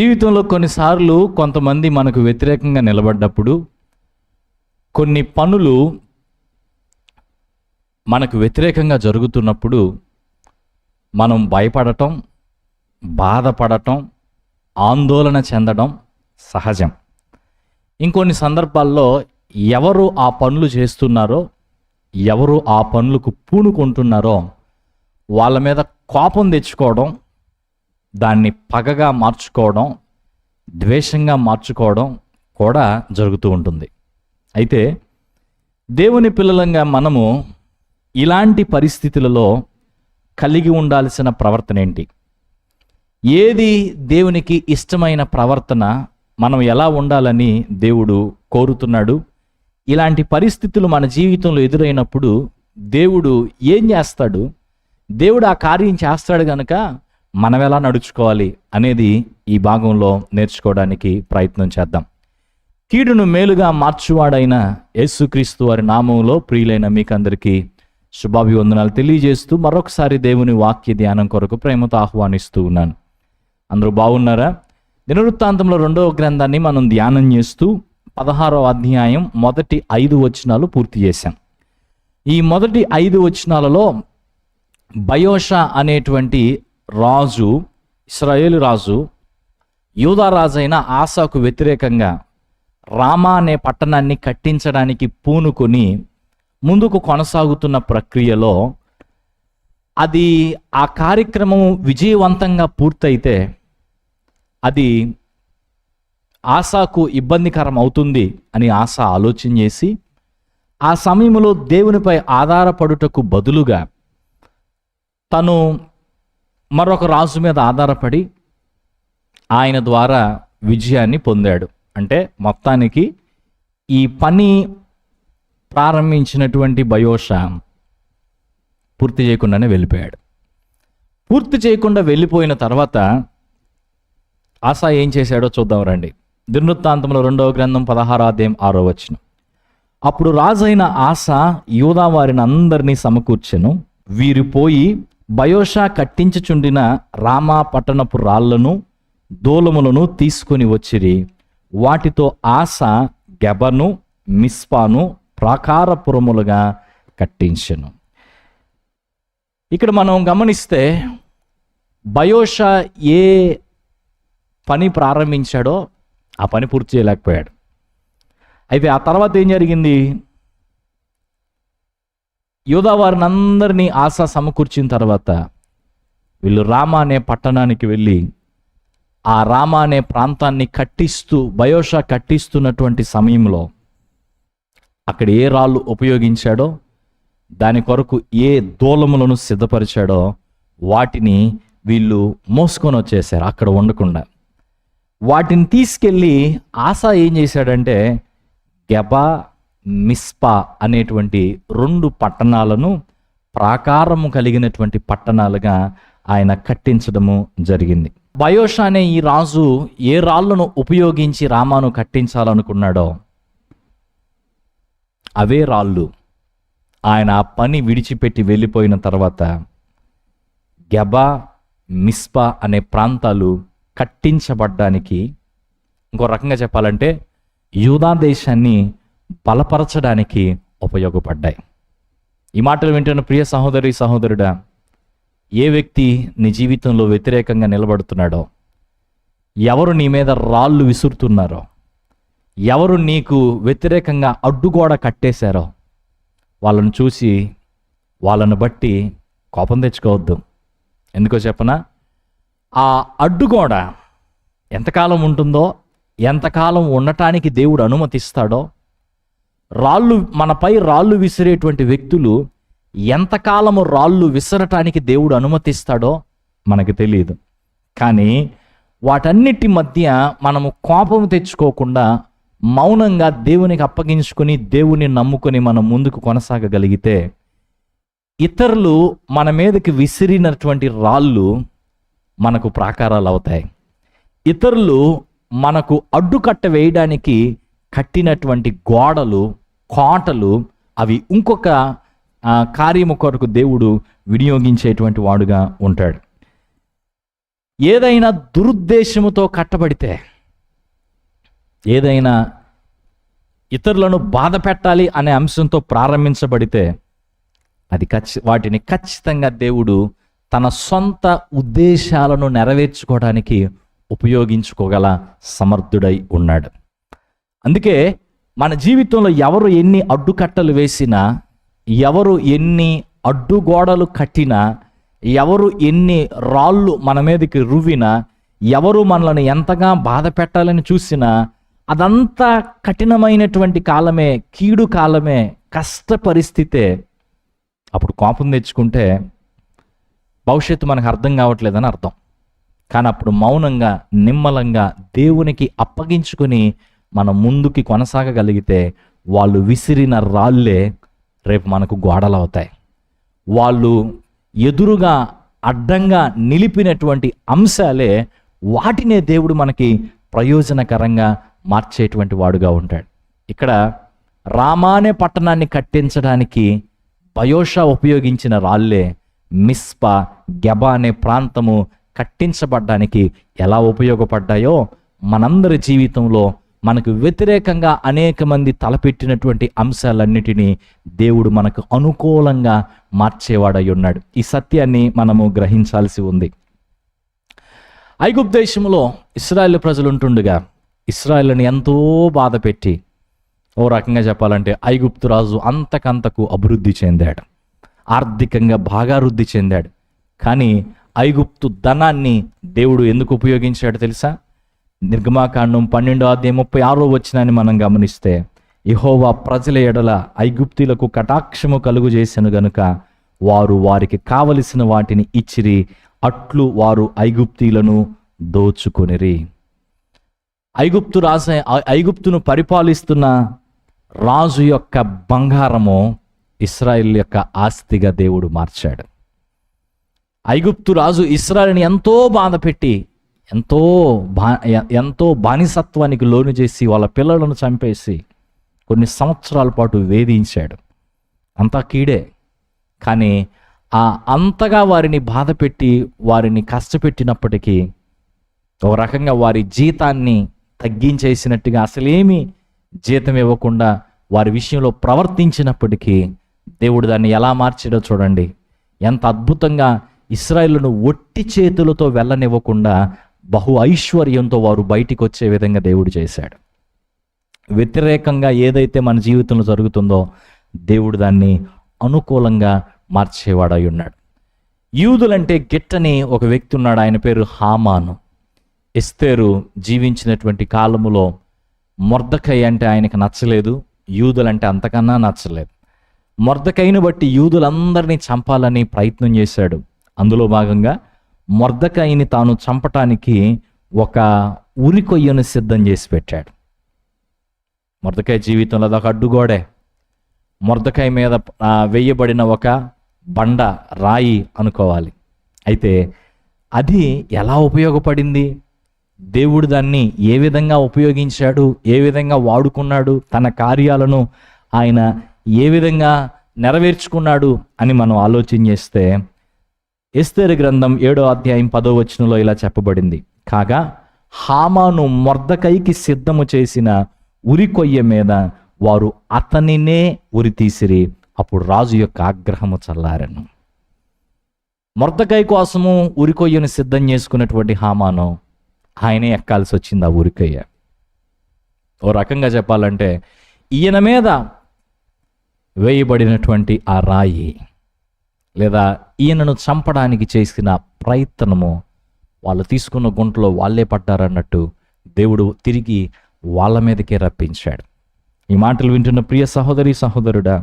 జీవితంలో కొన్నిసార్లు కొంతమంది మనకు వ్యతిరేకంగా నిలబడ్డప్పుడు, కొన్ని పనులు మనకు వ్యతిరేకంగా జరుగుతున్నప్పుడు మనం భయపడటం, బాధపడటం, ఆందోళన చెందడం సహజం. ఇంకొన్ని సందర్భాల్లో ఎవరు ఆ పనులు చేస్తున్నారో, ఎవరు ఆ పనులకు పూనుకుంటున్నారో వాళ్ళ మీద కోపం తెచ్చుకోవడం, దాన్ని పగగా మార్చుకోవడం, ద్వేషంగా మార్చుకోవడం కూడా జరుగుతూ ఉంటుంది. అయితే దేవుని పిల్లలంగా మనము ఇలాంటి పరిస్థితులలో కలిగి ఉండాల్సిన ప్రవర్తన ఏంటి? ఏది దేవునికి ఇష్టమైన ప్రవర్తన? మనం ఎలా ఉండాలని దేవుడు కోరుతున్నాడు? ఇలాంటి పరిస్థితులు మన జీవితంలో ఎదురైనప్పుడు దేవుడు ఏం చేస్తాడు? దేవుడు ఆ కార్యం చేస్తాడు కనుక మనం ఎలా నడుచుకోవాలి అనేది ఈ భాగంలో నేర్చుకోవడానికి ప్రయత్నం చేద్దాం. కీడును మేలుగా మార్చువాడైన యేసుక్రీస్తు వారి నామంలో ప్రియులైన మీకందరికీ శుభాభివందనాలు తెలియజేస్తూ మరొకసారి దేవుని వాక్య ధ్యానం కొరకు ప్రేమతో ఆహ్వానిస్తూ ఉన్నాను. అందరూ బాగున్నారా? దినవృత్తాంతంలో 2వ గ్రంథాన్ని మనం ధ్యానం చేస్తూ 16వ అధ్యాయం మొదటి 5 వచనాలు పూర్తి చేశాం. ఈ మొదటి 5 వచనాలలో బయోషా అనేటువంటి రాజు, ఇశ్రాయేలు రాజు, యూదా రాజైన ఆసాకు వ్యతిరేకంగా రామా అనే పట్టణాన్ని కట్టించడానికి పూనుకొని ముందుకు కొనసాగుతున్న ప్రక్రియలో అది ఆ కార్యక్రమం విజయవంతంగా పూర్తయితే అది ఆసాకు ఇబ్బందికరం అవుతుంది అని ఆస ఆలోచన చేసి ఆ సమయంలో దేవునిపై ఆధారపడుటకు బదులుగా తను మరొక రాజు మీద ఆధారపడి ఆయన ద్వారా విజయాన్ని పొందాడు. అంటే మొత్తానికి ఈ పని ప్రారంభించినటువంటి బయోషా పూర్తి చేయకుండానే వెళ్ళిపోయాడు. పూర్తి చేయకుండా వెళ్ళిపోయిన తర్వాత ఆసా ఏం చేశాడో చూద్దాం రండి. దినవృత్తాంతంలో 2వ గ్రంథం 16వ అధ్యాయం 6వ వచనం. అప్పుడు రాజైన ఆసా యూదా వారిని అందరినీ సమకూర్చెను. వీరు పోయి బయోషా కట్టించుచుండిన రామా పట్టణపు రాళ్లను, దూలములను తీసుకొని వచ్చిరి. వాటితో ఆసా గెబను, మిస్పాను ప్రాకారపురములుగా కట్టించెను. ఇక్కడ మనం గమనిస్తే బయోషా ఏ పని ప్రారంభించాడో ఆ పని పూర్తి చేయలేకపోయాడు. అయితే ఆ తర్వాత ఏం జరిగింది? యూదా వారిని అందరినీ ఆసా సమకూర్చిన తర్వాత వీళ్ళు రామా అనే పట్టణానికి వెళ్ళి ఆ రామా అనే ప్రాంతాన్ని కట్టిస్తూ, బయోషా కట్టిస్తున్నటువంటి సమయంలో అక్కడ ఏ రాళ్ళు ఉపయోగించాడో, దాని కొరకు ఏ దూలములను సిద్ధపరిచాడో వాటిని వీళ్ళు మోసుకొని వచ్చేసారు. అక్కడ ఉండకుండా వాటిని తీసుకెళ్ళి ఆసా ఏం చేశాడంటే గెబా, మిస్పా అనేటువంటి 2 పట్టణాలను ప్రాకారము కలిగినటువంటి పట్టణాలుగా ఆయన కట్టించడము జరిగింది. బయోషా అనే ఈ రాజు ఏ రాళ్లను ఉపయోగించి రామాను కట్టించాలనుకున్నాడో అవే రాళ్ళు ఆయన ఆ పని విడిచిపెట్టి వెళ్ళిపోయిన తర్వాత గెబా, మిస్పా అనే ప్రాంతాలు కట్టించబడ్డానికి, ఇంకో రకంగా చెప్పాలంటే యూదా దేశాన్ని బలపరచడానికి ఉపయోగపడ్డాయి. ఈ మాటలు వింటున్న ప్రియ సహోదరి, సహోదరుడా, ఏ వ్యక్తి నీ జీవితంలో వ్యతిరేకంగా నిలబడుతున్నాడో, ఎవరు నీ మీద రాళ్ళు విసురుతున్నారో, ఎవరు నీకు వ్యతిరేకంగా అడ్డుగోడ కట్టేశారో వాళ్ళను చూసి, వాళ్ళను బట్టి కోపం తెచ్చుకోవద్దు. ఎందుకో చెప్పనా? ఆ అడ్డుగోడ ఎంతకాలం ఉంటుందో, ఎంతకాలం ఉండటానికి దేవుడు అనుమతిస్తాడో, మనపై రాళ్ళు విసిరేటువంటి వ్యక్తులు ఎంతకాలము రాళ్ళు విసరటానికి దేవుడు అనుమతిస్తాడో మనకు తెలియదు. కానీ వాటన్నిటి మధ్య మనము కోపం తెచ్చుకోకుండా మౌనంగా దేవునికి అప్పగించుకొని, దేవుని నమ్ముకొని మనం ముందుకు కొనసాగగలిగితే ఇతరులు మన మీదకి విసిరినటువంటి రాళ్ళు మనకు ప్రాకారాలు అవుతాయి. ఇతరులు మనకు అడ్డుకట్ట వేయడానికి కట్టినటువంటి గోడలు, కోటలు అవి ఇంకొక కార్యము కొరకు దేవుడు వినియోగించేటువంటి వాడుగా ఉంటాడు. ఏదైనా దురుద్దేశముతో కట్టబడితే, ఏదైనా ఇతరులను బాధ పెట్టాలి అనే అంశంతో ప్రారంభించబడితే అది వాటిని ఖచ్చితంగా దేవుడు తన సొంత ఉద్దేశాలను నెరవేర్చుకోవడానికి ఉపయోగించుకోగల సమర్థుడై ఉన్నాడు. అందుకే మన జీవితంలో ఎవరు ఎన్ని అడ్డుకట్టలు వేసినా, ఎవరు ఎన్ని అడ్డుగోడలు కట్టినా, ఎవరు ఎన్ని రాళ్ళు మన మీదకి రువ్వినా, ఎవరు మనల్ని ఎంతగా బాధ పెట్టాలని చూసినా, అదంతా కఠినమైనటువంటి కాలమే, కీడు కాలమే, కష్ట పరిస్థితే. అప్పుడు కోపం తెచ్చుకుంటే భవిష్యత్తు మనకు అర్థం కావట్లేదని అర్థం. కానీ అప్పుడు మౌనంగా, నిమ్మలంగా దేవునికి అప్పగించుకొని మనం ముందుకి కొనసాగగలిగితే వాళ్ళు విసిరిన రాళ్ళే రేపు మనకు గోడలు అవుతాయి. వాళ్ళు ఎదురుగా అడ్డంగా నిలిపినటువంటి అంశాలే వాటినే దేవుడు మనకి ప్రయోజనకరంగా మార్చేటువంటి వాడుగా ఉంటాడు. ఇక్కడ రామా అనే పట్టణాన్ని కట్టించడానికి బయోషా ఉపయోగించిన రాళ్ళే మిస్పా, గెబా అనే ప్రాంతము కట్టించబడ్డానికి ఎలా ఉపయోగపడ్డాయో మనందరి జీవితంలో మనకు వ్యతిరేకంగా అనేక మంది తలపెట్టినటువంటి అంశాలన్నిటినీ దేవుడు మనకు అనుకూలంగా మార్చేవాడై ఉన్నాడు. ఈ సత్యాన్ని మనము గ్రహించాల్సి ఉంది. ఐగుప్తు దేశంలో ఇశ్రాయేలు ప్రజలు ఉంటుండగా ఇశ్రాయేలుని ఎంతో బాధ పెట్టి, ఓ రకంగా చెప్పాలంటే ఐగుప్తు రాజు అంతకంతకు అభివృద్ధి చెందాడు, ఆర్థికంగా బాగా వృద్ధి చెందాడు. కానీ ఐగుప్తు ధనాన్ని దేవుడు ఎందుకు ఉపయోగించాడు తెలుసా? నిర్గమాకాండం 12:36 మనం గమనిస్తే, యెహోవా ప్రజల ఎడల ఐగుప్తీలకు కటాక్షము కలుగు చేసెను గనుక వారు వారికి కావలసిన వాటిని ఇచ్చిరి, అట్లు వారు ఐగుప్తీలను దోచుకొనిరి. ఐగుప్తును పరిపాలిస్తున్న రాజు యొక్క బంగారము ఇశ్రాయేలు యొక్క ఆస్తిగా దేవుడు మార్చాడు. ఐగుప్తు రాజు ఇశ్రాయేలుని ఎంతో బాధ పెట్టి, ఎంతో బానిసత్వానికి లోను చేసి, వాళ్ళ పిల్లలను చంపేసి కొన్ని సంవత్సరాల పాటు వేధించాడు. అంతా కీడే. కానీ అంతగా వారిని బాధ పెట్టి, వారిని కష్టపెట్టినప్పటికీ, ఒక రకంగా వారి జీతాన్ని తగ్గించేసినట్టుగా, అసలేమి జీతం ఇవ్వకుండా వారి విషయంలో ప్రవర్తించినప్పటికీ దేవుడు దాన్ని ఎలా మార్చాడో చూడండి. ఎంత అద్భుతంగా ఇశ్రాయేలును ఒట్టి చేతులతో వెళ్ళనివ్వకుండా బహు ఐశ్వర్యంతో వారు బయటికి వచ్చే విధంగా దేవుడు చేశాడు. వ్యతిరేకంగా ఏదైతే మన జీవితంలో జరుగుతుందో దేవుడు దాన్ని అనుకూలంగా మార్చేవాడై ఉన్నాడు. యూదులంటే గిట్టని ఒక వ్యక్తి ఉన్నాడు, ఆయన పేరు హామాను. ఎస్తేరు జీవించినటువంటి కాలములో మొర్దెకై అంటే ఆయనకు నచ్చలేదు, యూదులంటే అంతకన్నా నచ్చలేదు. మొర్దెకైను బట్టి యూదులందరినీ చంపాలని ప్రయత్నం చేశాడు. అందులో భాగంగా మొర్దెకైని తాను చంపటానికి ఒక ఉరికొయ్యను సిద్ధం చేసి పెట్టాడు. మొర్దెకై జీవితంలో అదొక అడ్డుగోడే. మొర్దెకై మీద వేయబడిన ఒక బండ, రాయి అనుకోవాలి. అయితే అది ఎలా ఉపయోగపడింది? దేవుడు దాన్ని ఏ విధంగా ఉపయోగించాడు, ఏ విధంగా వాడుకున్నాడు, తన కార్యాలను ఆయన ఏ విధంగా నెరవేర్చుకున్నాడు అని మనం ఆలోచన చేస్తే, ఎస్తేరు గ్రంథం 7:10 ఇలా చెప్పబడింది. కాగా హామాను మొర్దెకైకి సిద్ధము చేసిన ఉరికొయ్య మీద వారు అతనినే ఉరి తీసిరి, అప్పుడు రాజు యొక్క ఆగ్రహము చల్లారెను. మొర్దెకై కోసము ఉరికొయ్యను సిద్ధం చేసుకున్నటువంటి హామాను ఆయనే ఎక్కాల్సి వచ్చింది ఆ ఉరికొయ్య. ఓ రకంగా చెప్పాలంటే ఈయన మీద వేయబడినటువంటి ఆ రాయి, లేదా ఈయనను చంపడానికి చేసిన ప్రయత్నము, వాళ్ళు తీసుకున్న గుంటలో వాళ్ళే పడ్డారన్నట్టు దేవుడు తిరిగి వాళ్ళ మీదకే రప్పించాడు. ఈ మాటలు వింటున్న ప్రియ సహోదరి సహోదరుడా,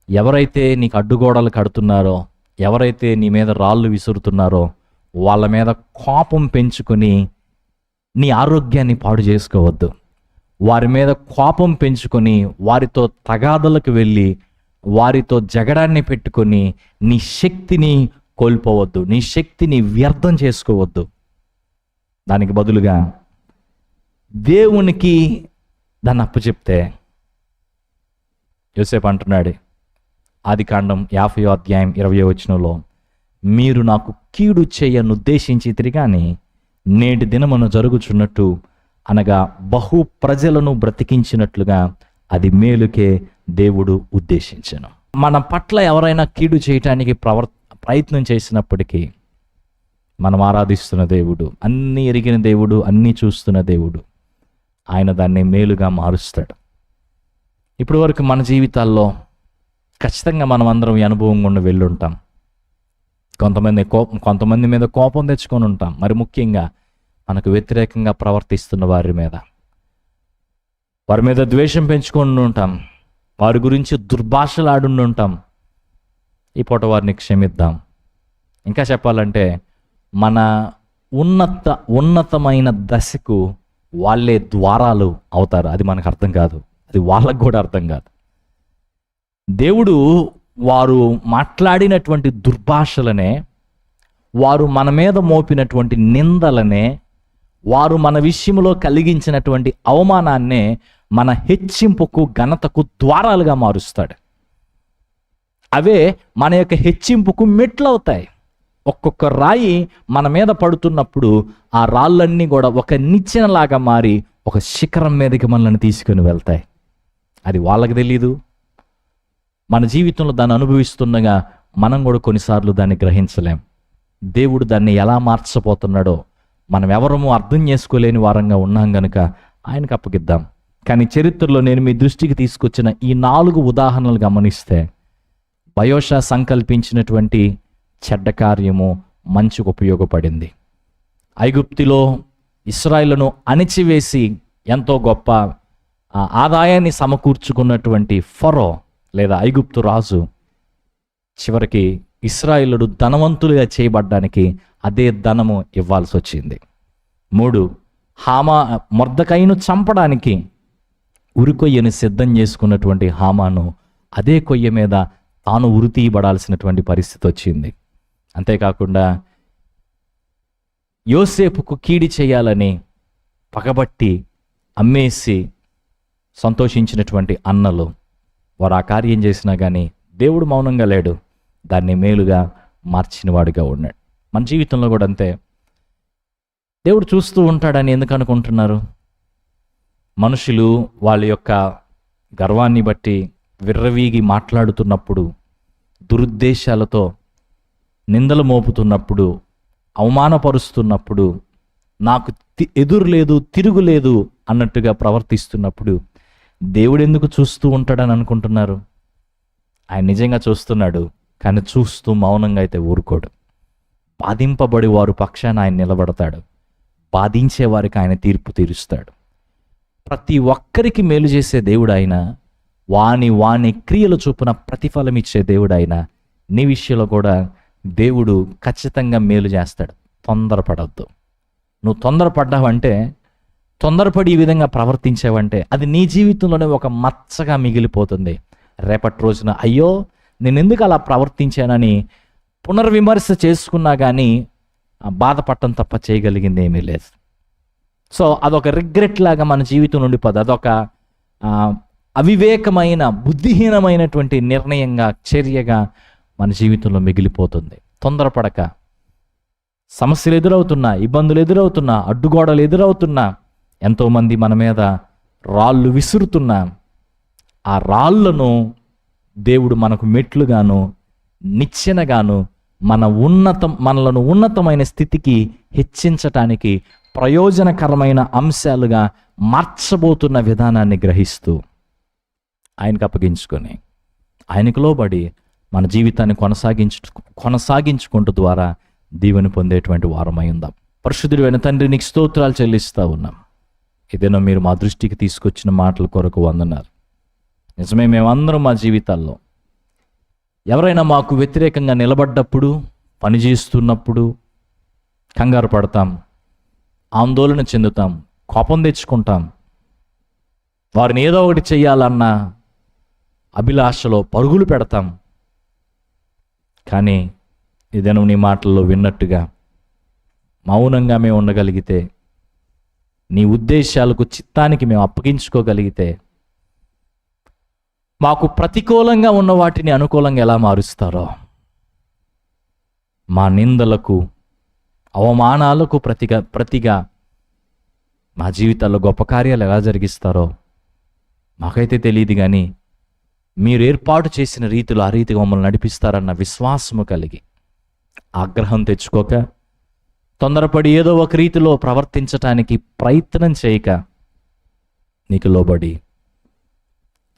ఎవరైతే నీకు అడ్డుగోడలు కడుతున్నారో, ఎవరైతే నీ మీద రాళ్ళు విసురుతున్నారో, వాళ్ళ మీద కోపం పెంచుకొని నీ ఆరోగ్యాన్ని పాడు చేసుకోవద్దు. వారి మీద కోపం పెంచుకొని వారితో తగాదలకు వెళ్ళి వారితో జగడాన్ని పెట్టుకొని నీ శక్తిని కోల్పోవద్దు, నీ శక్తిని వ్యర్థం చేసుకోవద్దు. దానికి బదులుగా దేవునికి దాన్ని అప్పచెప్తే, యోసేపు అంటున్నాడు ఆదికాండం 50:20 మీరు నాకు కీడు చేయనుద్దేశించితిరి గాని నేటి దినమున జరుగుచున్నట్టు అనగా బహు ప్రజలను బ్రతికించినట్లుగా అది మేలుకే దేవుడు ఉద్దేశించెను. మన పట్ల ఎవరైనా కీడు చేయటానికి ప్రయత్నం చేసినప్పటికీ మనం ఆరాధిస్తున్న దేవుడు, అన్నీ ఎరిగిన దేవుడు, అన్నీ చూస్తున్న దేవుడు, ఆయన దాన్ని మేలుగా మారుస్తాడు. ఇప్పటి వరకు మన జీవితాల్లో ఖచ్చితంగా మనం అందరం ఈ అనుభవం గుండా వెళ్ళుంటాం. కొంతమంది మీద కోపం తెచ్చుకొని ఉంటాం, మరి ముఖ్యంగా మనకు వ్యతిరేకంగా ప్రవర్తిస్తున్న వారి మీద ద్వేషం పెంచుకొని ఉంటాం, వారి గురించి దుర్భాషలాడుండి ఉంటాం. ఈ పూట వారిని క్షమిద్దాం. ఇంకా చెప్పాలంటే మన ఉన్నతమైన దశకు వాళ్ళే ద్వారాలు అవుతారు. అది మనకు అర్థం కాదు, అది వాళ్ళకు కూడా అర్థం కాదు. దేవుడు వారు మాట్లాడినటువంటి దుర్భాషలనే, వారు మన మీద మోపినటువంటి నిందలనే, వారు మన విషయంలో కలిగించినటువంటి అవమానాన్నే మన హెచ్చింపుకు ఘనతకు ద్వారాలుగా మారుస్తాడు. అవే మన యొక్క హెచ్చింపుకు మెట్లు అవుతాయి. ఒక్కొక్క రాయి మన మీద పడుతున్నప్పుడు ఆ రాళ్ళన్నీ కూడా ఒక నిచ్చెనలాగా మారి ఒక శిఖరం మీదకి మనల్ని తీసుకుని వెళ్తాయి. అది వాళ్ళకి తెలీదు. మన జీవితంలో దాన్ని అనుభవిస్తుండగా మనం కూడా కొన్నిసార్లు దాన్ని గ్రహించలేం. దేవుడు దాన్ని ఎలా మార్చబోతున్నాడో మనం ఎవరము అర్థం చేసుకోలేని వారంగా ఉన్నాం గనుక ఆయనకు అప్పగిద్దాం. కానీ చరిత్రలో నేను మీ దృష్టికి తీసుకొచ్చిన ఈ 4 ఉదాహరణలు గమనిస్తే బయోషా సంకల్పించినటువంటి చెడ్డ కార్యము మంచుకు ఉపయోగపడింది. ఐగుప్తులో ఇశ్రాయేలును అణిచివేసి ఎంతో గొప్ప ఆదాయాన్ని సమకూర్చుకున్నటువంటి ఫరో లేదా ఐగుప్తు రాజు చివరికి ఇశ్రాయేలుడు ధనవంతులుగా చేయబడ్డానికి అదే ధనము ఇవ్వాల్సి వచ్చింది. 3 మొర్దెకైను చంపడానికి ఉరికొయ్యను సిద్ధం చేసుకున్నటువంటి హామాను అదే కొయ్య మీద తాను ఉరి తీయబడాల్సినటువంటి పరిస్థితి వచ్చింది. అంతేకాకుండా యోసేపుకు కీడి చేయాలని పగబట్టి అమ్మేసి సంతోషించినటువంటి అన్నలు, వారు ఆ కార్యం చేసినా కానీ దేవుడు మౌనంగా లేడు, దాన్ని మేలుగా మార్చినవాడిగా ఉన్నాడు. మన జీవితంలో కూడా అంతే. దేవుడు చూస్తూ ఉంటాడని ఎందుకు అనుకుంటున్నారు? మనుషులు వాళ్ళ యొక్క గర్వాన్ని బట్టి విర్రవీగి మాట్లాడుతున్నప్పుడు, దురుద్దేశాలతో నిందలు మోపుతున్నప్పుడు, అవమానపరుస్తున్నప్పుడు, నాకు ఎదురు లేదు తిరుగులేదు అన్నట్టుగా ప్రవర్తిస్తున్నప్పుడు దేవుడు ఎందుకు చూస్తూ ఉంటాడని అనుకుంటున్నారు? ఆయన నిజంగా చూస్తున్నాడు, కానీ చూస్తూ మౌనంగా అయితే ఊరుకోడు. బాధింపబడి వారు పక్షాన ఆయన నిలబడతాడు, బాధించే వారికి ఆయన తీర్పు తీరుస్తాడు. ప్రతి ఒక్కరికి మేలు చేసే దేవుడు ఆయన, వాని క్రియలు చొప్పున ప్రతిఫలం ఇచ్చే దేవుడు ఆయన. నీ విషయంలో కూడా దేవుడు ఖచ్చితంగా మేలు చేస్తాడు. తొందరపడద్దు. నువ్వు తొందరపడ్డావంటే, తొందరపడి ఈ విధంగా ప్రవర్తించావంటే అది నీ జీవితంలోనే ఒక మచ్చగా మిగిలిపోతుంది. రేపటి రోజున అయ్యో నేను ఎందుకు అలా ప్రవర్తించానని పునర్విమర్శ చేసుకున్నా కానీ బాధపడటం తప్ప చేయగలిగింది ఏమీ లేదు. సో అదొక రిగ్రెట్ లాగా మన జీవితం నుండి పోదు. అదొక అవివేకమైన బుద్ధిహీనమైనటువంటి నిర్ణయంగా, చర్యగా మన జీవితంలో మిగిలిపోతుంది. తొందరపడక, సమస్యలు ఎదురవుతున్నా, ఇబ్బందులు ఎదురవుతున్నా, అడ్డుగోడలు ఎదురవుతున్నా, ఎంతోమంది మన మీద రాళ్ళు విసురుతున్నా, ఆ రాళ్లను దేవుడు మనకు మెట్లుగాను నిచ్చెనగాను మనలను ఉన్నతమైన స్థితికి హెచ్చించటానికి ప్రయోజనకరమైన అంశాలుగా మార్చబోతున్న విధానాన్ని గ్రహిస్తూ ఆయనకు అప్పగించుకొని ఆయనకు లోబడి మన జీవితాన్ని కొనసాగించుకుంటూ ద్వారా దీవెన పొందేటువంటి వారమై ఉందాం. పరిశుద్ధుడైన తండ్రి, నీకు స్తోత్రాలు చెల్లిస్తూ ఉన్నాం. ఏదైనా మీరు మా దృష్టికి తీసుకొచ్చిన మాటల కొరకు వందనాలు. నిజమే, మేమందరం మా జీవితాల్లో ఎవరైనా మాకు వ్యతిరేకంగా నిలబడ్డప్పుడు, పనిచేస్తున్నప్పుడు కంగారు పడతాం, ఆందోళన చెందుతాం, కోపం తెచ్చుకుంటాం, వారిని ఏదో ఒకటి చెయ్యాలన్న అభిలాషలో పరుగులు పెడతాం. కానీ ఇదేనో నీ మాటల్లో విన్నట్టుగా మౌనంగా మేము ఉండగలిగితే, నీ ఉద్దేశాలకు చిత్తానికి మేము అప్పగించుకోగలిగితే, మాకు ప్రతికూలంగా ఉన్న వాటిని అనుకూలంగా ఎలా మారుస్తారో, మా నిందలకు, అవమానాలకు ప్రతిగా మా జీవితాల్లో గొప్ప కార్యాలు ఎలా జరిగిస్తారో మాకైతే తెలియదు, కానీ మీరు ఏర్పాటు చేసిన రీతిలో ఆ రీతిగా మమ్మల్ని నడిపిస్తారన్న విశ్వాసము కలిగి, ఆగ్రహం తెచ్చుకోక, తొందరపడి ఏదో ఒక రీతిలో ప్రవర్తించటానికి ప్రయత్నం చేయక, నీకు లోబడి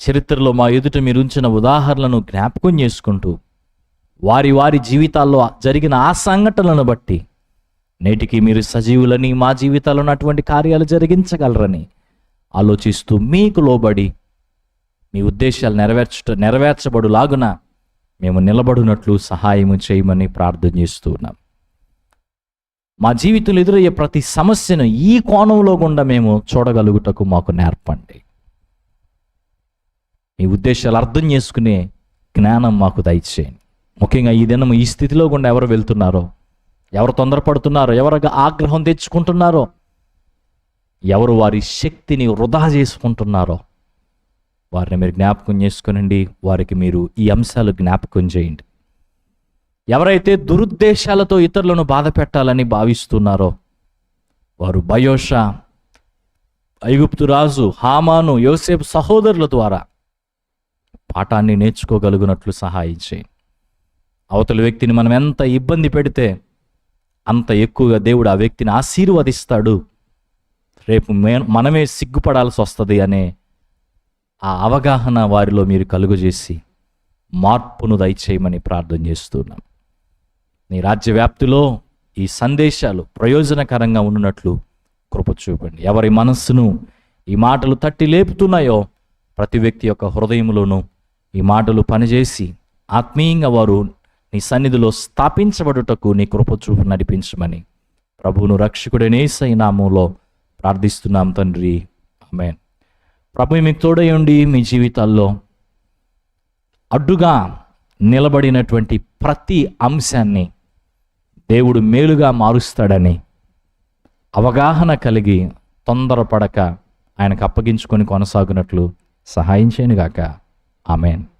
చరిత్రలో మా ఎదుట మీరు ఉంచిన ఉదాహరణలను జ్ఞాపకం చేసుకుంటూ, వారి వారి జీవితాల్లో జరిగిన ఆ సంఘటనలను బట్టి నేటికి మీరు సజీవులని, మా జీవితాల్లో ఉన్నటువంటి కార్యాలు జరిగించగలరని ఆలోచిస్తూ మీకు లోబడి మీ ఉద్దేశాలు నెరవేర్చబడులాగున మేము నిలబడినట్లు సహాయము చేయమని ప్రార్థన చేస్తూ ఉన్నాం. మా జీవితంలో ఎదురయ్యే ప్రతి సమస్యను ఈ కోణంలో గుండా మేము చూడగలుగుటకు మాకు నేర్పండి. మీ ఉద్దేశాలు అర్థం చేసుకునే జ్ఞానం మాకు దయచేయండి. ముఖ్యంగా ఈ దినం ఈ స్థితిలో గుండా ఎవరు వెళ్తున్నారో, ఎవరు తొందరపడుతున్నారో, ఎవరు ఆగ్రహం తెచ్చుకుంటున్నారో, ఎవరు వారి శక్తిని వృధా చేసుకుంటున్నారో వారిని మీరు జ్ఞాపకం చేసుకునండి. వారికి మీరు ఈ అంశాలు జ్ఞాపకం చేయండి. ఎవరైతే దురుద్దేశాలతో ఇతరులను బాధ పెట్టాలని భావిస్తున్నారో వారు బయోషా, ఐగుప్తు రాజు హామాను, యోసేపు సహోదరుల ద్వారా పాఠాన్ని నేర్చుకోగలుగునట్లు సహాయం చేయండి. అవతల వ్యక్తిని మనం ఎంత ఇబ్బంది పెడితే అంత ఎక్కువగా దేవుడు ఆ వ్యక్తిని ఆశీర్వదిస్తాడు, రేపు మనమే సిగ్గుపడాల్సి వస్తుంది అనే ఆ అవగాహన వారిలో మీరు కలుగజేసి మార్పును దయచేయమని ప్రార్థన చేస్తున్నాం. నీ రాజ్య వ్యాప్తిలో ఈ సందేశాలు ప్రయోజనకరంగా ఉన్నట్లు కృప చూపండి. ఎవరి మనస్సును ఈ మాటలు తట్టి లేపుతున్నాయో ప్రతి వ్యక్తి యొక్క హృదయంలోనూ ఈ మాటలు పనిచేసి ఆత్మీయంగా వారు నీ సన్నిధిలో స్థాపించబడుటకు నీ కృప చూపు నడిపించమని ప్రభువును రక్షకుడైన యేసయ్య నామములో ప్రార్థిస్తున్నాం తండ్రి, ఆమేన్. ప్రభు మీకు తోడై ఉండి మీ జీవితాల్లో అడ్డుగా నిలబడినటువంటి ప్రతి అంశాన్ని దేవుడు మేలుగా మారుస్తాడని అవగాహన కలిగి తొందరపడక ఆయనకు అప్పగించుకొని కొనసాగునట్లు సహాయం చేయనుగాక. ఆమేన్.